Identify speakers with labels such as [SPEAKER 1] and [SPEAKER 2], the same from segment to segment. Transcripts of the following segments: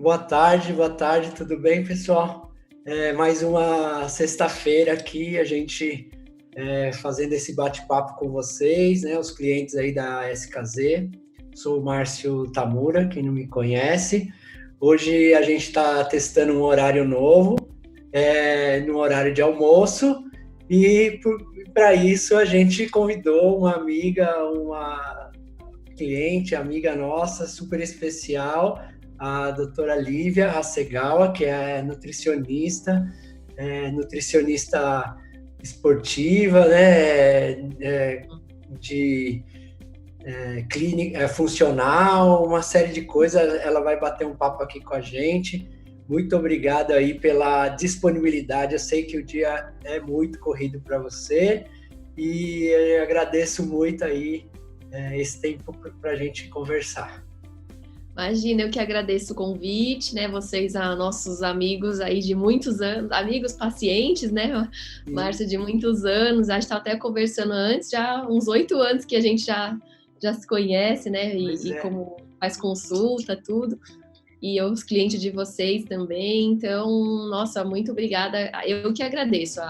[SPEAKER 1] boa tarde, tudo bem, pessoal? Mais uma sexta-feira aqui, a gente fazendo esse bate-papo com vocês, né? Os clientes aí da SKZ. Sou o Márcio Tamura, quem não me conhece. Hoje a gente está testando um horário novo, no horário de almoço, e para isso a gente convidou uma amiga, uma cliente, amiga nossa, super especial, a doutora Lívia Hasegawa, que é nutricionista esportiva, né, de clínica, funcional, uma série de coisas. Ela vai bater um papo aqui com a gente. Muito obrigado aí pela disponibilidade. Eu sei que o dia é muito corrido para você e eu agradeço muito aí esse tempo para a gente conversar.
[SPEAKER 2] Imagina, eu que agradeço o convite, né? Vocês, nossos amigos aí de muitos anos, amigos pacientes, né? Márcio, de muitos anos, a gente estava até conversando antes, já uns 8 anos que a gente já se conhece, né? E como faz consulta, tudo. E os clientes de vocês também. Então, nossa, muito obrigada. Eu que agradeço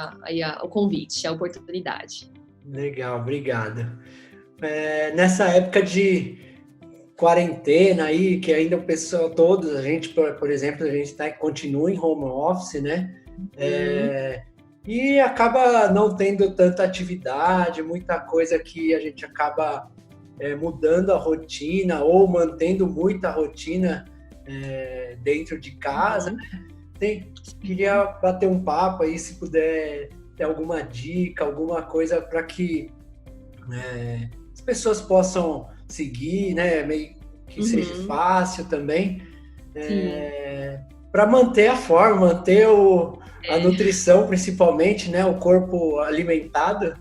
[SPEAKER 2] o convite, a oportunidade.
[SPEAKER 1] Legal, obrigado. Nessa época de quarentena aí, que ainda o pessoal, todos, a gente, por exemplo, a gente continua em home office, né? E acaba não tendo tanta atividade, muita coisa que a gente acaba mudando a rotina ou mantendo muita rotina dentro de casa, né? Queria bater um papo aí, se puder ter alguma dica, alguma coisa para que as pessoas possam seguir, né? Meio que seja fácil também, para manter a forma, manter a nutrição, principalmente, né? O corpo alimentado.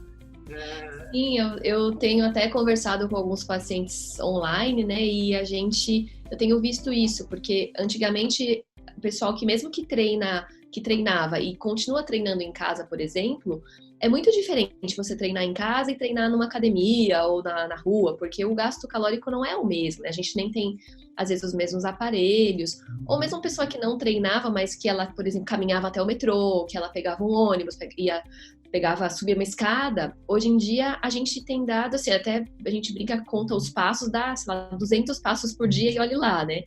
[SPEAKER 2] Sim, eu tenho até conversado com alguns pacientes online, né? E eu tenho visto isso, porque antigamente o pessoal que mesmo que treinava e continua treinando em casa, por exemplo, é muito diferente você treinar em casa e treinar numa academia ou na rua, porque o gasto calórico não é o mesmo, né? A gente nem tem, às vezes, os mesmos aparelhos. Ou mesmo uma pessoa que não treinava, mas que ela, por exemplo, caminhava até o metrô, que ela pegava um ônibus, subia uma escada. Hoje em dia, a gente tem dado, assim, até a gente brinca, conta os passos, dá, sei lá, 200 passos por dia e olhe lá, né?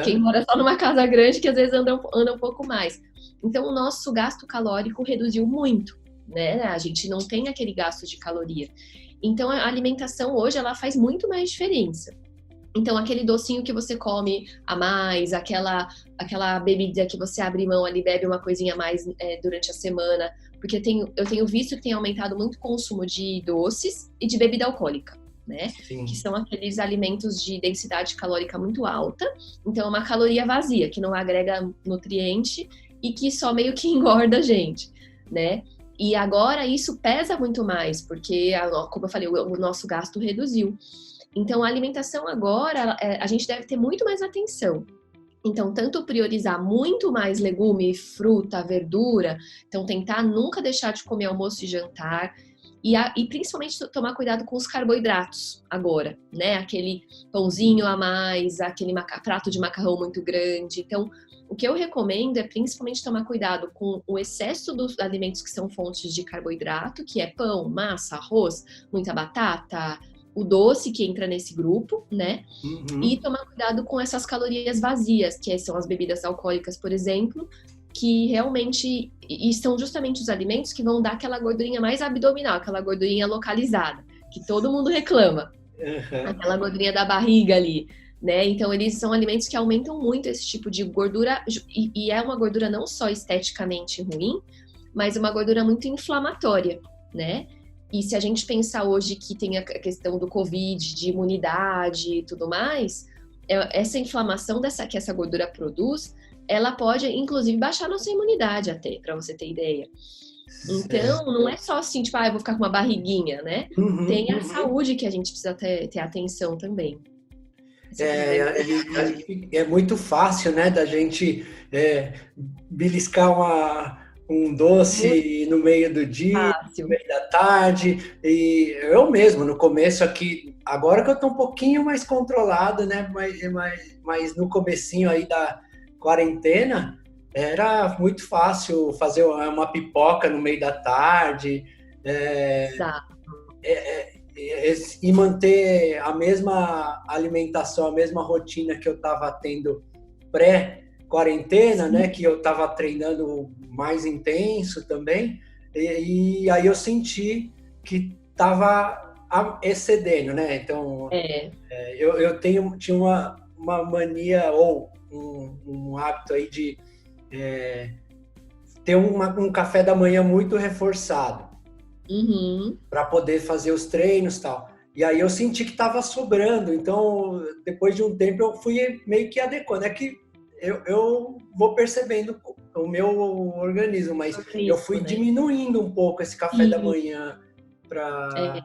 [SPEAKER 2] Quem mora só numa casa grande, que às vezes anda um pouco mais. Então, o nosso gasto calórico reduziu muito, né? A gente não tem aquele gasto de caloria. Então, a alimentação hoje, ela faz muito mais diferença. Então, aquele docinho que você come a mais, aquela bebida que você abre mão ali, bebe uma coisinha a mais durante a semana, porque eu tenho visto que tem aumentado muito o consumo de doces e de bebida alcoólica, né?
[SPEAKER 1] Sim.
[SPEAKER 2] Que são aqueles alimentos de densidade calórica muito alta, então é uma caloria vazia, que não agrega nutriente e que só meio que engorda a gente, né? E agora isso pesa muito mais, porque, como eu falei, o nosso gasto reduziu. Então, a alimentação agora, a gente deve ter muito mais atenção. Então, tanto priorizar muito mais legume, fruta, verdura, então tentar nunca deixar de comer almoço e jantar, e principalmente tomar cuidado com os carboidratos agora, né? Aquele pãozinho a mais, aquele prato de macarrão muito grande. Então, o que eu recomendo é principalmente tomar cuidado com o excesso dos alimentos que são fontes de carboidrato, que é pão, massa, arroz, muita batata, o doce que entra nesse grupo, né? E tomar cuidado com essas calorias vazias, que são as bebidas alcoólicas, por exemplo, que realmente e são justamente os alimentos que vão dar aquela gordurinha mais abdominal, aquela gordurinha localizada, que todo mundo reclama. Aquela gordurinha da barriga ali, né? Então, eles são alimentos que aumentam muito esse tipo de gordura, e é uma gordura não só esteticamente ruim, mas uma gordura muito inflamatória, né? E se a gente pensar hoje que tem a questão do Covid, de imunidade e tudo mais, essa inflamação que essa gordura produz, ela pode, inclusive, baixar a nossa imunidade até, para você ter ideia. Então, não é só assim, tipo, eu vou ficar com uma barriguinha, né? Tem a saúde que a gente precisa ter atenção também.
[SPEAKER 1] É muito fácil, né, da gente beliscar um doce no meio do dia, no meio da tarde, e eu mesmo, no começo aqui, agora que eu tô um pouquinho mais controlado, né, mas no comecinho aí quarentena, era muito fácil fazer uma pipoca no meio da tarde,
[SPEAKER 2] Exato.
[SPEAKER 1] e manter a mesma alimentação, a mesma rotina que eu estava tendo pré-quarentena, né? Que eu estava treinando mais intenso também, e aí eu senti que estava excedendo, né? Então, eu tinha uma mania ou um hábito aí de ter um café da manhã muito reforçado para poder fazer os treinos e tal. E aí eu senti que estava sobrando, então depois de um tempo eu fui meio que adequando. É que eu vou percebendo o meu organismo, mas eu fui diminuindo um pouco esse café da manhã para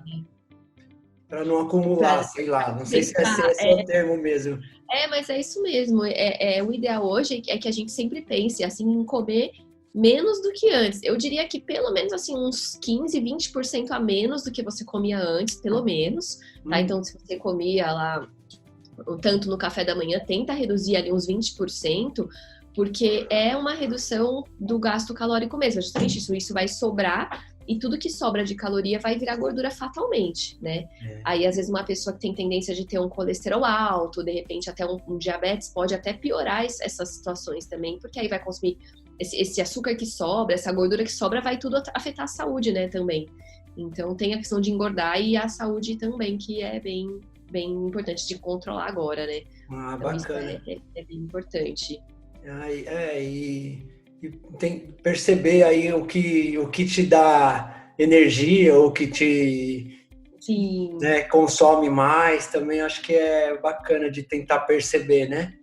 [SPEAKER 1] não acumular, sei lá. Não sei se esse é o termo mesmo.
[SPEAKER 2] Mas é isso mesmo. O ideal hoje é que a gente sempre pense assim em comer menos do que antes. Eu diria que pelo menos assim uns 15, 20% a menos do que você comia antes, pelo menos, tá? Então, se você comia lá tanto no café da manhã, tenta reduzir ali uns 20%, porque é uma redução do gasto calórico mesmo. Justamente isso vai sobrar e tudo que sobra de caloria vai virar gordura fatalmente, né? Aí, às vezes, uma pessoa que tem tendência de ter um colesterol alto, de repente até um diabetes, pode até piorar essas situações também, porque aí vai consumir esse açúcar que sobra, essa gordura que sobra, vai tudo afetar a saúde, né, também. Então, tem a questão de engordar e a saúde também, que é bem importante de controlar agora, né?
[SPEAKER 1] Ah,
[SPEAKER 2] então,
[SPEAKER 1] bacana.
[SPEAKER 2] Isso é bem importante.
[SPEAKER 1] E tem perceber aí o que te dá energia, o que te consome mais, também acho que é bacana de tentar perceber, né?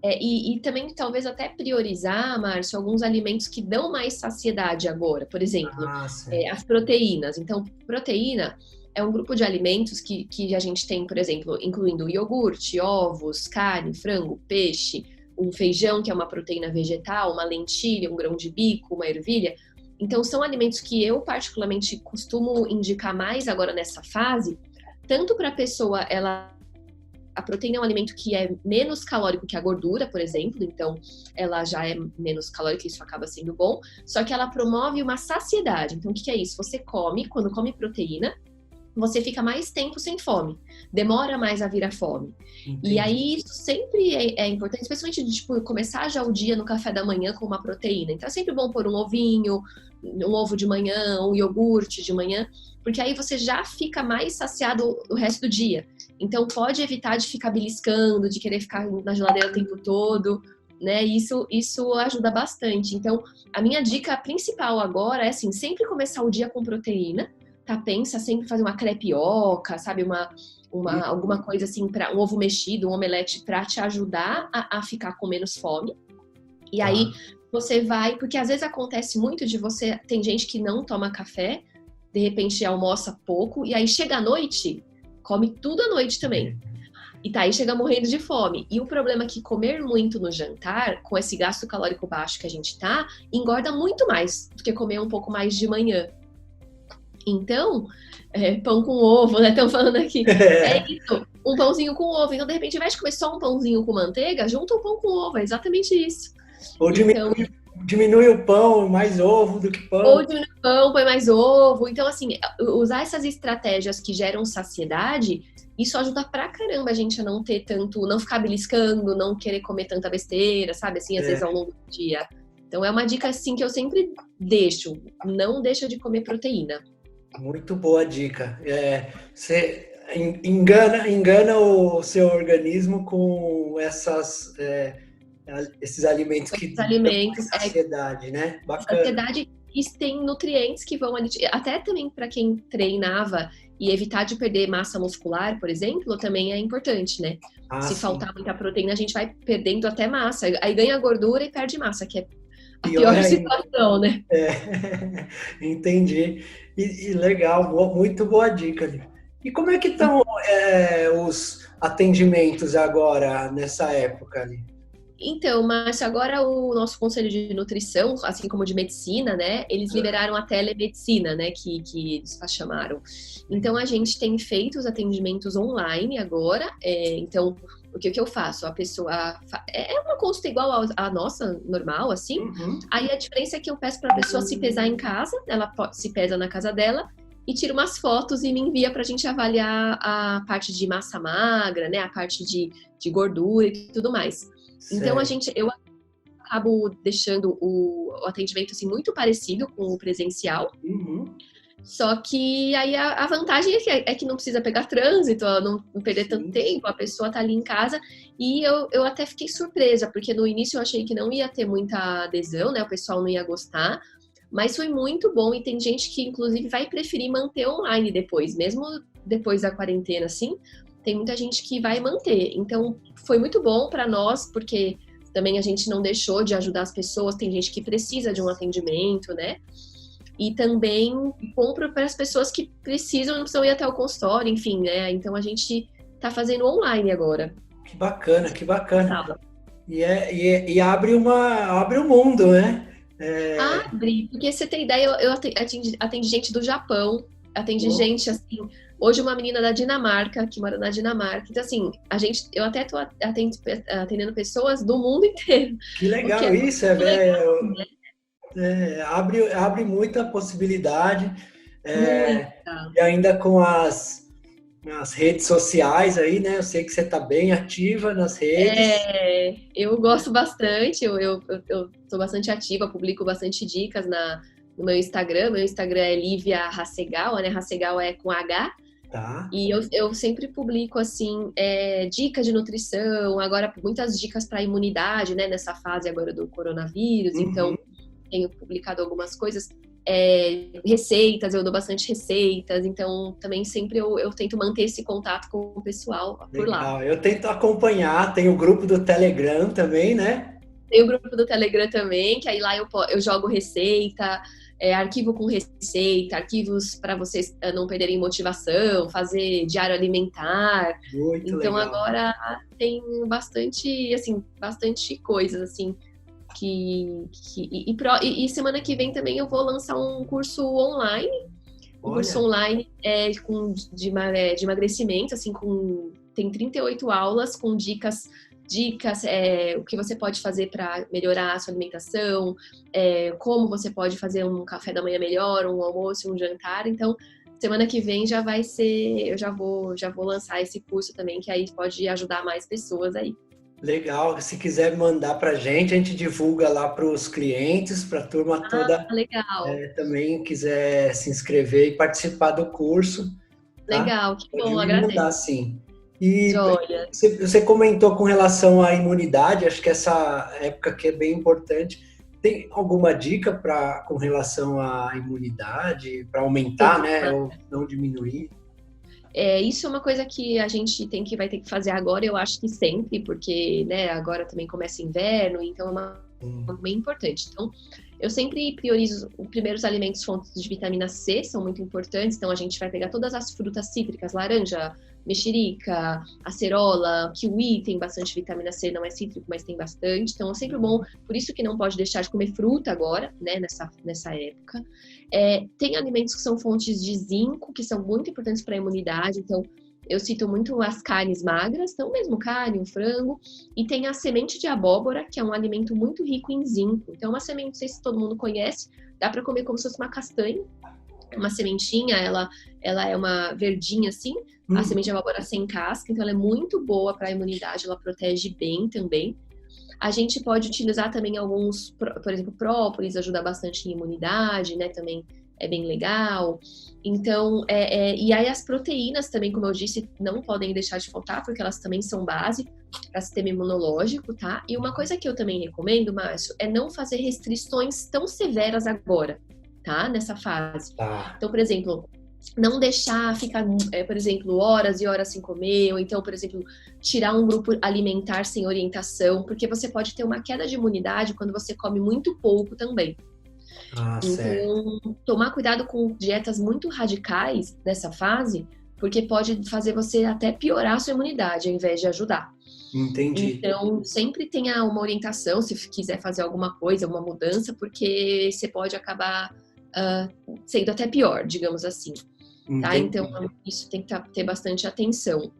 [SPEAKER 2] E também talvez até priorizar, Márcio, alguns alimentos que dão mais saciedade agora. Por exemplo, as proteínas. Então, proteína é um grupo de alimentos que a gente tem, por exemplo, incluindo iogurte, ovos, carne, frango, peixe, um feijão, que é uma proteína vegetal, uma lentilha, um grão de bico, uma ervilha. Então, são alimentos que eu particularmente costumo indicar mais agora nessa fase, tanto para a pessoa, a proteína é um alimento que é menos calórico que a gordura, por exemplo, então ela já é menos calórica, isso acaba sendo bom, só que ela promove uma saciedade. Então, o que é isso? Você come, quando come proteína, você fica mais tempo sem fome, demora mais a vir a fome. Entendi. E aí isso sempre é importante, especialmente de começar já o dia no café da manhã com uma proteína. Então é sempre bom pôr um ovinho, um ovo de manhã, um iogurte de manhã, porque aí você já fica mais saciado o resto do dia. Então pode evitar de ficar beliscando, de querer ficar na geladeira o tempo todo, né? Isso ajuda bastante. Então a minha dica principal agora é assim, sempre começar o dia com proteína. Pensa sempre fazer uma crepioca, sabe? Alguma coisa assim, para um ovo mexido, um omelete, para te ajudar a ficar com menos fome. E aí você vai, porque às vezes acontece muito de você, tem gente que não toma café, de repente almoça pouco, e aí chega à noite, come tudo à noite também. E aí chega morrendo de fome. E o problema é que comer muito no jantar, com esse gasto calórico baixo que a gente engorda muito mais do que comer um pouco mais de manhã. Então, pão com ovo, né? Estão falando aqui. É isso, um pãozinho com ovo. Então, de repente, ao invés de comer só um pãozinho com manteiga, junta o pão com ovo. É exatamente isso.
[SPEAKER 1] Ou diminui o pão, mais ovo do que pão.
[SPEAKER 2] Ou diminui o pão, põe mais ovo. Então, assim, usar essas estratégias que geram saciedade, isso ajuda pra caramba a gente a não ter tanto, não ficar beliscando, não querer comer tanta besteira, sabe? Assim, às vezes ao longo do dia. Então, é uma dica, assim, que eu sempre deixo. Não deixa de comer proteína.
[SPEAKER 1] Muito boa dica. Você engana o seu organismo com esses alimentos que dão saciedade, né? Bacana.
[SPEAKER 2] Saciedade e tem nutrientes que vão até também para quem treinava e evitar de perder massa muscular, por exemplo, também é importante, né? Se faltar muita proteína, a gente vai perdendo até massa. Aí ganha gordura e perde massa, que é a pior situação, né?
[SPEAKER 1] Entendi. E legal, muito boa dica. E como é que estão os atendimentos agora, nessa época ali?
[SPEAKER 2] Então, Márcio, agora o nosso Conselho de Nutrição, assim como de Medicina, né, eles liberaram a telemedicina, né, que eles chamaram. Então, a gente tem feito os atendimentos online agora. Então, o que eu faço? A pessoa... É uma consulta igual à nossa, normal, assim.
[SPEAKER 1] Uhum.
[SPEAKER 2] Aí, a diferença é que eu peço para a pessoa se pesar em casa, ela se pesa na casa dela, e tira umas fotos e me envia para a gente avaliar a parte de massa magra, né, a parte de gordura e tudo mais. Então, eu acabo deixando o atendimento assim, muito parecido com o presencial.
[SPEAKER 1] Uhum.
[SPEAKER 2] Só que aí a vantagem é que não precisa pegar trânsito, não perder tanto tempo, a pessoa tá ali em casa. E eu até fiquei surpresa, porque no início eu achei que não ia ter muita adesão, né? O pessoal não ia gostar. Mas foi muito bom e tem gente que, inclusive, vai preferir manter online depois, mesmo depois da quarentena, assim. Tem muita gente que vai manter. Então, foi muito bom para nós, porque também a gente não deixou de ajudar as pessoas. Tem gente que precisa de um atendimento, né? E também bom para as pessoas que precisam, não precisam ir até o consultório, enfim, né? Então, a gente tá fazendo online agora.
[SPEAKER 1] Que bacana, que bacana. E abre um mundo, né?
[SPEAKER 2] Abre, porque você tem ideia, eu atendi gente do Japão, atendi gente, assim, hoje uma menina da Dinamarca, que mora na Dinamarca. Então, assim, eu até tô atendendo pessoas do mundo inteiro.
[SPEAKER 1] Que legal isso, abre muita possibilidade.
[SPEAKER 2] Muita.
[SPEAKER 1] E ainda com as redes sociais aí, né? Eu sei que você está bem ativa nas redes.
[SPEAKER 2] Eu gosto bastante, eu tô bastante ativa, publico bastante dicas no meu Instagram. Meu Instagram é Lívia Hasegawa, né? Hasegawa é com H.
[SPEAKER 1] Tá.
[SPEAKER 2] E eu sempre publico, assim, dicas de nutrição, agora muitas dicas para imunidade, né? Nessa fase agora do coronavírus.
[SPEAKER 1] Uhum.
[SPEAKER 2] Então, tenho publicado algumas coisas. Receitas, eu dou bastante receitas, então também sempre eu tento manter esse contato com o pessoal por lá.
[SPEAKER 1] Eu tento acompanhar, tem o grupo do Telegram também, né?
[SPEAKER 2] Tem o grupo do Telegram também, que aí lá eu jogo receita, arquivo com receita, arquivos para vocês não perderem motivação, fazer diário alimentar.
[SPEAKER 1] Muito
[SPEAKER 2] então
[SPEAKER 1] legal.
[SPEAKER 2] Agora tem bastante coisas assim. E semana que vem também eu vou lançar um curso online. Um curso online de emagrecimento, assim, tem 38 aulas com dicas, o que você pode fazer para melhorar a sua alimentação, como você pode fazer um café da manhã melhor, um almoço, um jantar. Então, semana que vem já vai ser, eu já vou lançar esse curso também, que aí pode ajudar mais pessoas aí.
[SPEAKER 1] Legal, se quiser mandar para a gente divulga lá para os clientes, para a turma toda.
[SPEAKER 2] Legal.
[SPEAKER 1] Também quiser se inscrever e participar do curso. Tá?
[SPEAKER 2] Legal, que
[SPEAKER 1] pode
[SPEAKER 2] bom,
[SPEAKER 1] me
[SPEAKER 2] agradeço.
[SPEAKER 1] mandar, sim. E
[SPEAKER 2] Joia.
[SPEAKER 1] Você comentou com relação à imunidade, acho que essa época aqui é bem importante. Tem alguma dica com relação à imunidade, para aumentar, né, ou não diminuir?
[SPEAKER 2] Isso é uma coisa que a gente vai ter que fazer agora, eu acho que sempre, porque, né, agora também começa inverno, então é uma bem importante. Então, eu sempre priorizo os primeiros alimentos fontes de vitamina C, são muito importantes, então a gente vai pegar todas as frutas cítricas, laranja, mexerica, acerola, kiwi, tem bastante vitamina C, não é cítrico, mas tem bastante, então é sempre bom, por isso que não pode deixar de comer fruta agora, né, nessa época. Tem alimentos que são fontes de zinco, que são muito importantes para a imunidade, então eu cito muito as carnes magras, então mesmo carne, um frango, e tem a semente de abóbora, que é um alimento muito rico em zinco. Então, uma semente, não sei se todo mundo conhece, dá para comer como se fosse uma castanha, uma sementinha, ela é uma verdinha assim, a semente de abóbora sem casca, então ela é muito boa para a imunidade, ela protege bem também. A gente pode utilizar também alguns, por exemplo, própolis, ajuda bastante em imunidade, né, também é bem legal. Então, e aí as proteínas também, como eu disse, não podem deixar de faltar, porque elas também são base para o sistema imunológico, tá? E uma coisa que eu também recomendo, Márcio, é não fazer restrições tão severas agora, tá? Nessa fase.
[SPEAKER 1] Tá.
[SPEAKER 2] Então, por exemplo, não deixar ficar, por exemplo, horas e horas sem comer, ou então, por exemplo, tirar um grupo alimentar sem orientação, porque você pode ter uma queda de imunidade quando você come muito pouco também. Então, tomar cuidado com dietas muito radicais nessa fase, porque pode fazer você até piorar a sua imunidade, ao invés de ajudar.
[SPEAKER 1] Entendi.
[SPEAKER 2] Então, sempre tenha uma orientação, se quiser fazer alguma coisa, alguma mudança, porque você pode acabar sendo até pior, digamos assim. Tá?
[SPEAKER 1] Entendi.
[SPEAKER 2] Então, isso tem que ter bastante atenção.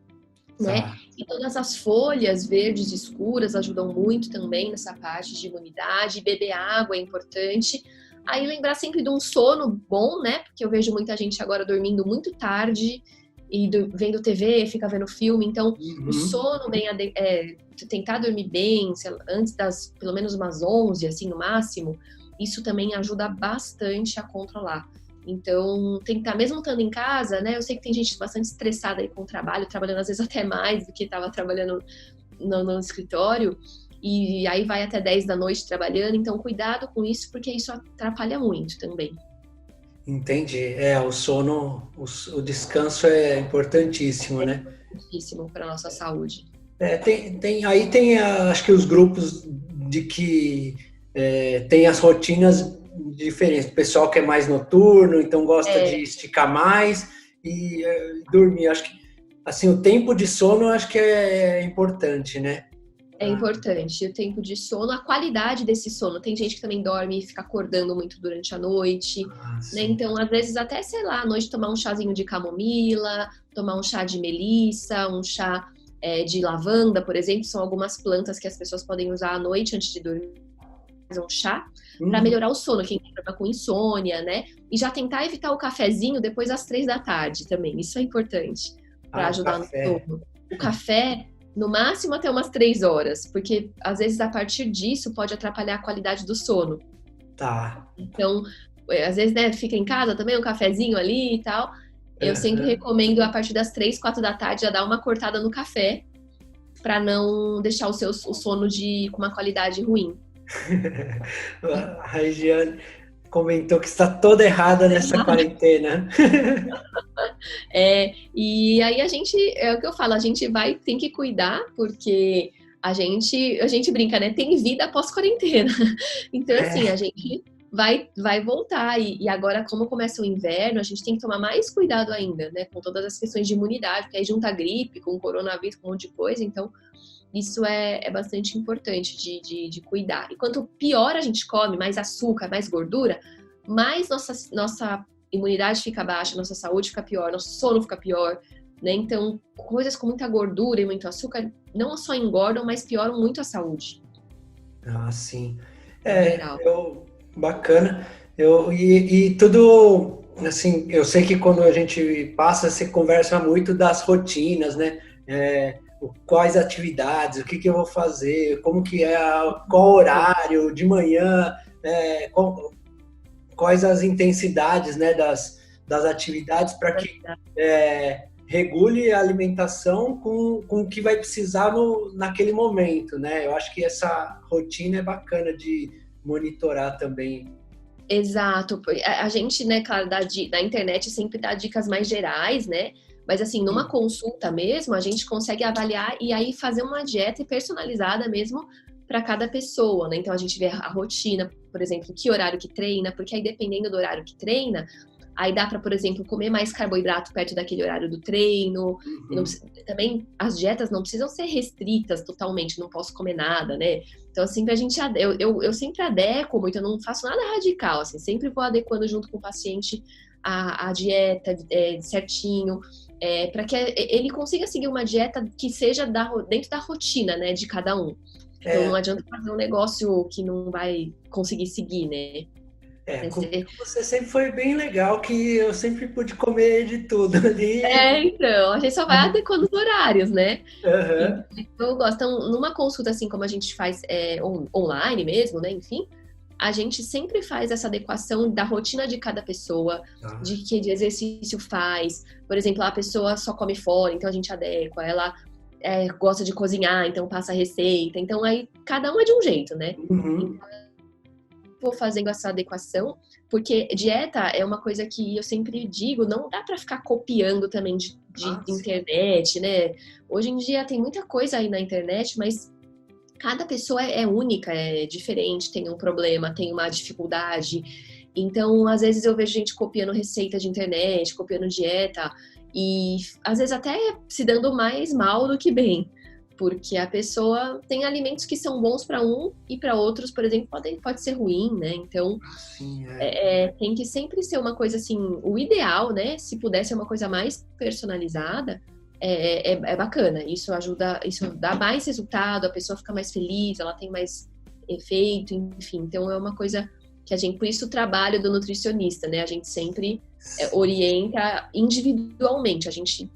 [SPEAKER 2] Né?
[SPEAKER 1] Tá.
[SPEAKER 2] E todas as folhas verdes escuras ajudam muito também nessa parte de imunidade. Beber água é importante. Aí lembrar sempre de um sono bom, né? Porque eu vejo muita gente agora dormindo muito tarde e vendo TV, fica vendo filme. Então, o sono bem tentar dormir bem, antes das pelo menos umas 11, assim, no máximo, isso também ajuda bastante a controlar. Então, tentar, mesmo estando em casa, né? Eu sei que tem gente bastante estressada aí com o trabalho, trabalhando às vezes até mais do que estava trabalhando no escritório, e aí vai até 10 da noite trabalhando. Então, cuidado com isso, porque isso atrapalha muito também.
[SPEAKER 1] Entendi. O sono, o descanso é importantíssimo, né?
[SPEAKER 2] Importantíssimo para a nossa saúde.
[SPEAKER 1] Acho que os grupos de que tem as rotinas diferentes. O pessoal que é mais noturno, então gosta de esticar mais e dormir. Acho que assim, o tempo de sono eu acho que é importante, né?
[SPEAKER 2] É importante o tempo de sono, a qualidade desse sono. Tem gente que também dorme e fica acordando muito durante a noite, né? Então, às vezes, até, sei lá, à noite tomar um chazinho de camomila, tomar um chá de melissa, um chá de lavanda, por exemplo, são algumas plantas que as pessoas podem usar à noite antes de dormir, fazer um chá, para melhorar o sono, quem tem problema com insônia, né? E já tentar evitar o cafezinho depois das 3 da tarde também, isso é importante, para ajudar no sono. O café, no máximo até umas 3 horas, porque às vezes a partir disso pode atrapalhar a qualidade do sono.
[SPEAKER 1] Tá.
[SPEAKER 2] Então, às vezes, né, fica em casa também, um cafezinho ali e tal. Eu sempre recomendo a partir das 3, 4 da tarde já dar uma cortada no café, para não deixar o sono com uma qualidade ruim.
[SPEAKER 1] A Regiane comentou que está toda errada nessa quarentena.
[SPEAKER 2] E aí é o que eu falo, a gente tem que cuidar, porque a gente brinca, né? Tem vida após quarentena. Então, assim, a gente vai voltar. E agora, como começa o inverno, a gente tem que tomar mais cuidado ainda, né? Com todas as questões de imunidade, porque aí junta gripe, com coronavírus, com um monte de coisa. Então, isso é bastante importante de cuidar. E quanto pior a gente come, mais açúcar, mais gordura, mais nossa imunidade fica baixa, nossa saúde fica pior, nosso sono fica pior, né? Então, coisas com muita gordura e muito açúcar não só engordam, mas pioram muito a saúde.
[SPEAKER 1] Ah, sim.
[SPEAKER 2] Geral.
[SPEAKER 1] Bacana. E tudo, assim, eu sei que quando a gente passa, você conversa muito das rotinas, né? Quais atividades, o que eu vou fazer, como que qual horário, de manhã, quais as intensidades, né, das atividades para que regule a alimentação com o que vai precisar naquele momento, né? Eu acho que essa rotina é bacana de monitorar também.
[SPEAKER 2] Exato. A gente, né, claro, na internet sempre dá dicas mais gerais, né? Mas assim, numa consulta mesmo, a gente consegue avaliar e aí fazer uma dieta personalizada mesmo para cada pessoa, né? Então a gente vê a rotina, por exemplo, que horário que treina, porque aí dependendo do horário que treina, aí dá para, por exemplo, comer mais carboidrato perto daquele horário do treino. Também as dietas não precisam ser restritas totalmente, não posso comer nada, né? Então sempre eu sempre adequo muito, eu não faço nada radical, assim, sempre vou adequando junto com o paciente a dieta certinho, para que ele consiga seguir uma dieta que seja dentro da rotina, né, de cada um. Então não adianta fazer um negócio que não vai conseguir seguir, né?
[SPEAKER 1] Você sempre foi bem legal, que eu sempre pude comer de tudo ali.
[SPEAKER 2] Então, a gente só vai adequando os horários, né? Então, eu gosto. Então, numa consulta assim como a gente faz online mesmo, né? Enfim, a gente sempre faz essa adequação da rotina de cada pessoa, de que exercício faz. Por exemplo, a pessoa só come fora, então a gente adequa. Ela gosta de cozinhar, então passa a receita. Então, aí, cada um é de um jeito, né? Então, vou fazendo essa adequação, porque dieta é uma coisa que eu sempre digo, não dá para ficar copiando também de internet, né? Hoje em dia tem muita coisa aí na internet, mas cada pessoa é única, é diferente, tem um problema, tem uma dificuldade. Então, às vezes eu vejo gente copiando receita de internet, copiando dieta, e às vezes até se dando mais mal do que bem, porque a pessoa tem alimentos que são bons para um e para outros, por exemplo, pode ser ruim, né? Então,
[SPEAKER 1] Sim,
[SPEAKER 2] tem que sempre ser uma coisa assim, o ideal, né? Se puder ser uma coisa mais personalizada, é bacana. Isso ajuda, isso dá mais resultado, a pessoa fica mais feliz, ela tem mais efeito, enfim. Então, é uma coisa que a gente, por isso o trabalho do nutricionista, né? A gente sempre orienta individualmente, a gente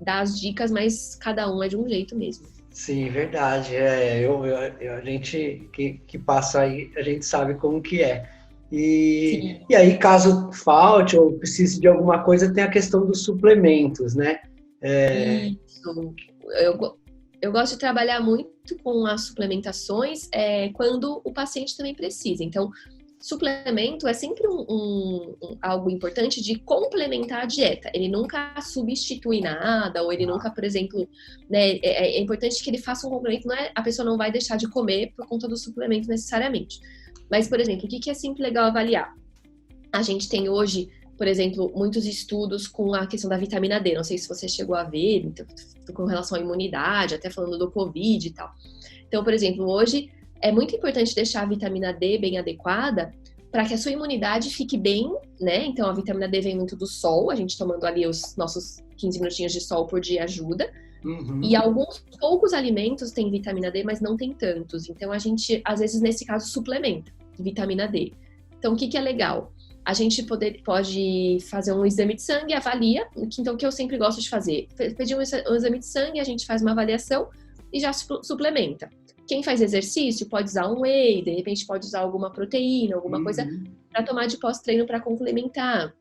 [SPEAKER 2] dá as dicas, mas cada um é de um jeito mesmo.
[SPEAKER 1] Sim, verdade. A gente que passa aí, a gente sabe como que é. E aí, caso falte ou precise de alguma coisa, tem a questão dos suplementos, né?
[SPEAKER 2] Isso. Eu gosto de trabalhar muito com as suplementações quando o paciente também precisa. Então, suplemento é sempre algo importante de complementar a dieta. Ele nunca substitui nada, ou ele nunca, por exemplo, né, é importante que ele faça um complemento, a pessoa não vai deixar de comer por conta do suplemento necessariamente. Mas, por exemplo, o que é sempre legal avaliar? A gente tem hoje, por exemplo, muitos estudos com a questão da vitamina D. Não sei se você chegou a ver, então, com relação à imunidade, até falando do Covid e tal. Então, por exemplo, hoje é muito importante deixar a vitamina D bem adequada para que a sua imunidade fique bem, né? Então, a vitamina D vem muito do sol, a gente tomando ali os nossos 15 minutinhos de sol por dia ajuda.
[SPEAKER 1] Uhum.
[SPEAKER 2] E alguns poucos alimentos têm vitamina D, mas não tem tantos. Então, a gente, às vezes, nesse caso, suplementa vitamina D. Então, o que é legal? A gente pode fazer um exame de sangue, avalia. Então, o que eu sempre gosto de fazer? Pedir um exame de sangue, a gente faz uma avaliação e já suplementa. Quem faz exercício pode usar um whey, de repente pode usar alguma proteína, alguma coisa para tomar de pós-treino para complementar,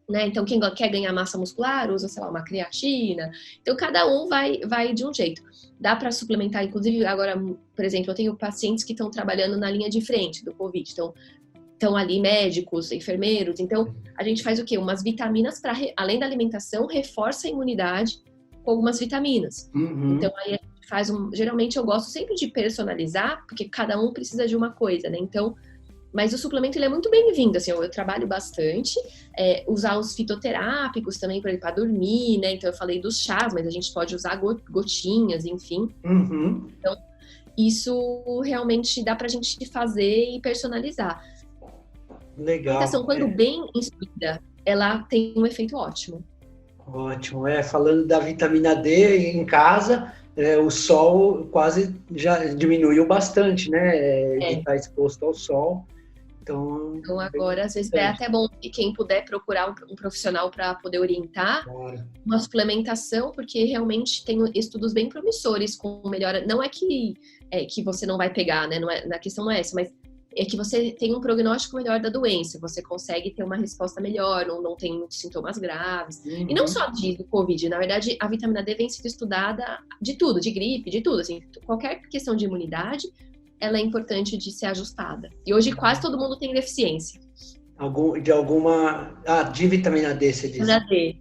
[SPEAKER 2] né? Então, quem quer ganhar massa muscular usa, sei lá, uma creatina. Então, cada um vai de um jeito. Dá para suplementar, inclusive, agora, por exemplo, eu tenho pacientes que estão trabalhando na linha de frente do Covid. Então, estão ali médicos, enfermeiros. Então, a gente faz o quê? Umas vitaminas para, além da alimentação, reforça a imunidade com algumas vitaminas. Então, aí a gente faz geralmente eu gosto sempre de personalizar, porque cada um precisa de uma coisa, né? Então, mas o suplemento, ele é muito bem-vindo, assim, eu trabalho bastante, usar os fitoterápicos também para dormir, né? Então, eu falei dos chás, mas a gente pode usar gotinhas, enfim. Então, isso realmente dá pra gente fazer e personalizar.
[SPEAKER 1] Legal.
[SPEAKER 2] A alimentação, quando bem instruída, ela tem um efeito ótimo.
[SPEAKER 1] Ótimo. Falando da vitamina D em casa, o sol quase já diminuiu bastante, né? De estar exposto ao sol.
[SPEAKER 2] Então agora, às vezes, é até bom que quem puder procurar um profissional para poder orientar uma suplementação, porque realmente tem estudos bem promissores com melhora. Não é que você não vai pegar, né? A questão não é essa, mas é que você tem um prognóstico melhor da doença, você consegue ter uma resposta melhor, não tem muitos sintomas graves. E não só do Covid, na verdade, a vitamina D vem sendo estudada de tudo, de gripe, de tudo, assim, qualquer questão de imunidade, ela é importante de ser ajustada. E hoje quase todo mundo tem deficiência.
[SPEAKER 1] De vitamina D, você diz?
[SPEAKER 2] Vitamina D,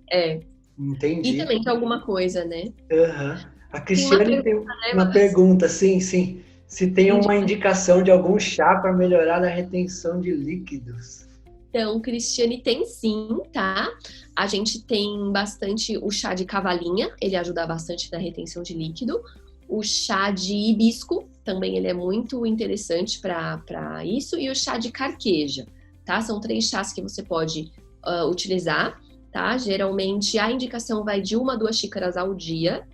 [SPEAKER 1] Entendi.
[SPEAKER 2] E também de alguma coisa, né?
[SPEAKER 1] A Cristiane tem uma pergunta, sim. Se tem uma indicação de algum chá para melhorar a retenção de líquidos.
[SPEAKER 2] Então, Cristiane, tem sim, tá? A gente tem bastante o chá de cavalinha, ele ajuda bastante na retenção de líquido. O chá de hibisco, também ele é muito interessante para isso. E o chá de carqueja, tá? São 3 chás que você pode utilizar, tá? Geralmente, a indicação vai de 1 a 2 xícaras ao dia.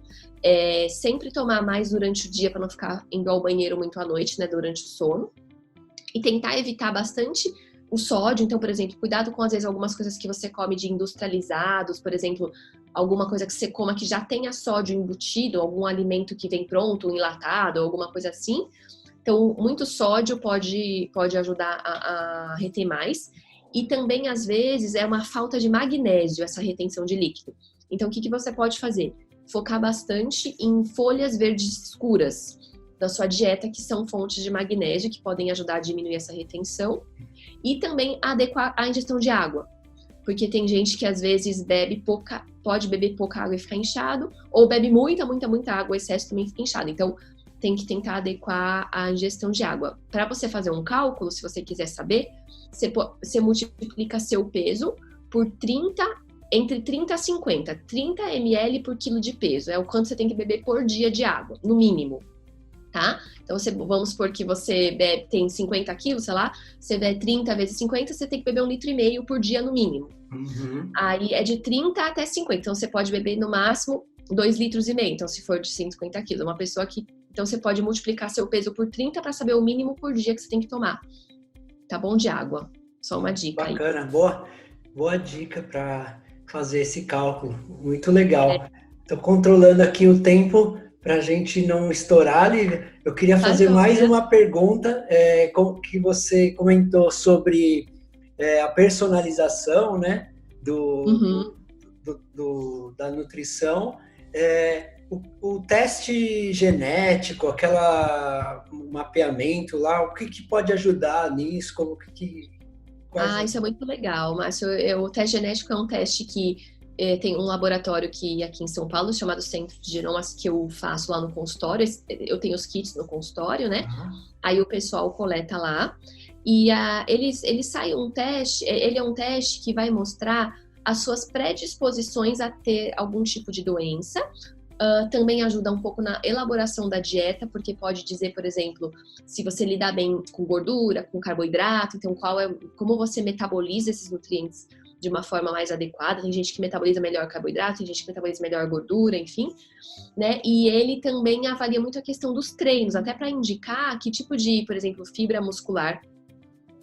[SPEAKER 2] Sempre tomar mais durante o dia para não ficar indo ao banheiro muito à noite, né? Durante o sono. E tentar evitar bastante o sódio. Então, por exemplo, cuidado com, às vezes, algumas coisas que você come de industrializados, por exemplo, alguma coisa que você coma que já tenha sódio embutido, algum alimento que vem pronto, enlatado, alguma coisa assim. Então, muito sódio pode ajudar a reter mais. E também, às vezes, é uma falta de magnésio, essa retenção de líquido. Então, o que você pode fazer? Focar bastante em folhas verdes escuras da sua dieta, que são fontes de magnésio, que podem ajudar a diminuir essa retenção. E também adequar a ingestão de água. Porque tem gente que às vezes pode beber pouca água e ficar inchado, ou bebe muita água, o excesso também fica inchado. Então, tem que tentar adequar a ingestão de água. Para você fazer um cálculo, se você quiser saber, você multiplica seu peso por 30 entre 30 a 50. 30 ml por quilo de peso. É o quanto você tem que beber por dia de água, no mínimo. Tá? Então, vamos supor que você tem 50 quilos, sei lá, você bebe 30 vezes 50, você tem que beber 1,5 litro por dia no mínimo. Aí é de 30 até 50, então você pode beber no máximo 2,5 litros, então se for de 150 quilos, uma pessoa que... Então você pode multiplicar seu peso por 30 para saber o mínimo por dia que você tem que tomar. Tá bom? De água. Só uma dica aí.
[SPEAKER 1] Bacana, boa dica para fazer esse cálculo, muito legal. Estou controlando aqui o tempo para a gente não estourar, Lívia. Eu queria fazer mais uma pergunta, que você comentou sobre a personalização, né, da nutrição. O teste genético, o mapeamento lá, o que pode ajudar nisso?
[SPEAKER 2] Isso é muito legal, Márcio. O teste genético é um teste que tem um laboratório aqui em São Paulo, chamado Centro de Genomas, que eu faço lá no consultório. Eu tenho os kits no consultório, né? Aí o pessoal coleta lá. E eles saem um teste, ele é um teste que vai mostrar as suas predisposições a ter algum tipo de doença. Também ajuda um pouco na elaboração da dieta, porque pode dizer, por exemplo, se você lidar bem com gordura, com carboidrato, então como você metaboliza esses nutrientes de uma forma mais adequada. Tem gente que metaboliza melhor carboidrato, tem gente que metaboliza melhor gordura, enfim, né? E ele também avalia muito a questão dos treinos, até para indicar que tipo de, por exemplo, fibra muscular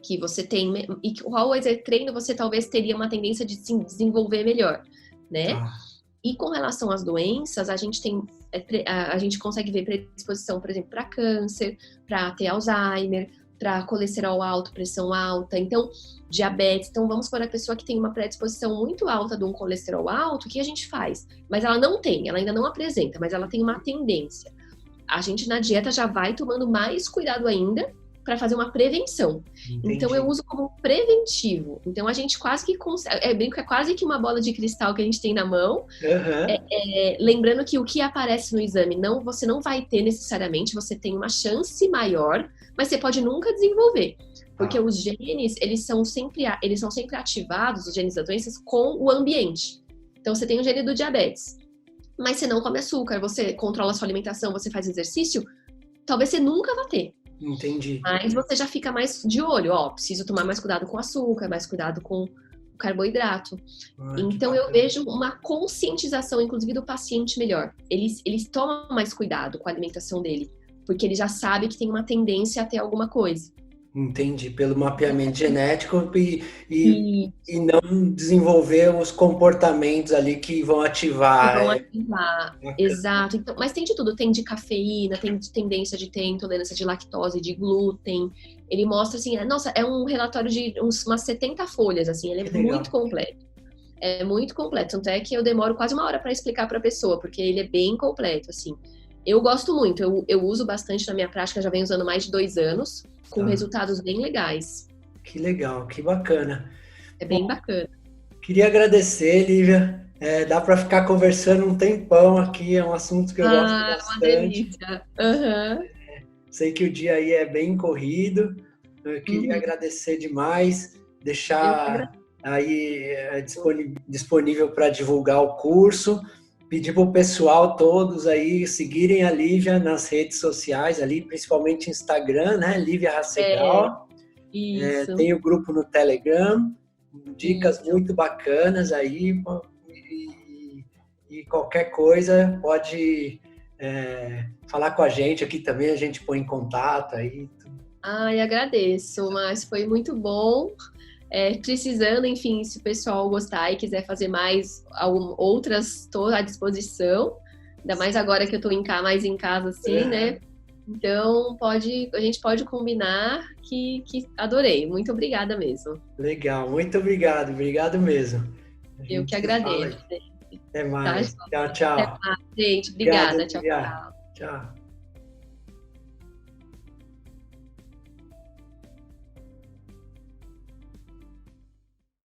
[SPEAKER 2] que você tem e qual treino você talvez teria uma tendência de se desenvolver melhor, né? E com relação às doenças, a gente consegue ver predisposição, por exemplo, para câncer, para ter Alzheimer, para colesterol alto, pressão alta, então diabetes. Então vamos por a pessoa que tem uma predisposição muito alta de um colesterol alto, o que a gente faz? Mas ela ainda não apresenta, mas ela tem uma tendência. A gente na dieta já vai tomando mais cuidado ainda para fazer uma prevenção. Entendi. Então eu uso como preventivo. Então a gente quase que é quase que uma bola de cristal que a gente tem na mão. Lembrando que o que aparece no exame você não vai ter necessariamente, você tem uma chance maior, mas você pode nunca desenvolver. Porque os genes, eles são sempre ativados, os genes das doenças, com o ambiente. Então você tem o gene do diabetes, mas você não come açúcar, você controla a sua alimentação, você faz exercício, talvez você nunca vá ter.
[SPEAKER 1] Entendi.
[SPEAKER 2] Mas você já fica mais de olho, preciso tomar mais cuidado com o açúcar, mais cuidado com o carboidrato. Então eu vejo uma conscientização, inclusive, do paciente melhor. Eles tomam mais cuidado com a alimentação dele, porque ele já sabe que tem uma tendência a ter alguma coisa.
[SPEAKER 1] Entendi, pelo mapeamento genético e não desenvolver os comportamentos ali que vão ativar.
[SPEAKER 2] Exato. Então, mas tem de tudo, tem de cafeína, tem de tendência de ter intolerância de lactose, de glúten. Ele mostra assim, é um relatório de umas 70 folhas, assim, ele é muito completo. É muito completo, tanto é que eu demoro quase uma hora para explicar para a pessoa, porque ele é bem completo, assim. Eu gosto muito, eu uso bastante na minha prática, já venho usando mais de 2 anos, com resultados bem legais.
[SPEAKER 1] Que legal, que bacana.
[SPEAKER 2] É bem bacana.
[SPEAKER 1] Queria agradecer, Lívia. Dá para ficar conversando um tempão aqui, é um assunto que eu gosto bastante.
[SPEAKER 2] Uma delícia.
[SPEAKER 1] Sei que o dia aí é bem corrido. Eu queria agradecer demais, deixar aí disponível para divulgar o curso. Pedir para o pessoal todos aí seguirem a Lívia nas redes sociais, ali, principalmente Instagram, né? Lívia Rassegal.
[SPEAKER 2] Isso.
[SPEAKER 1] Tem o grupo no Telegram, dicas muito bacanas aí. E qualquer coisa pode falar com a gente aqui também, a gente põe em contato aí.
[SPEAKER 2] Agradeço, mas foi muito bom. Precisando, enfim, se o pessoal gostar e quiser fazer mais outras, estou à disposição, ainda mais agora que eu estou mais em casa, assim, né? Então, a gente pode combinar que adorei. Muito obrigada mesmo.
[SPEAKER 1] Legal, muito obrigado mesmo.
[SPEAKER 2] Eu que agradeço.
[SPEAKER 1] Até mais. Tchau, tchau.
[SPEAKER 2] Até mais, gente. Obrigada. Tchau, tchau.
[SPEAKER 1] Tchau.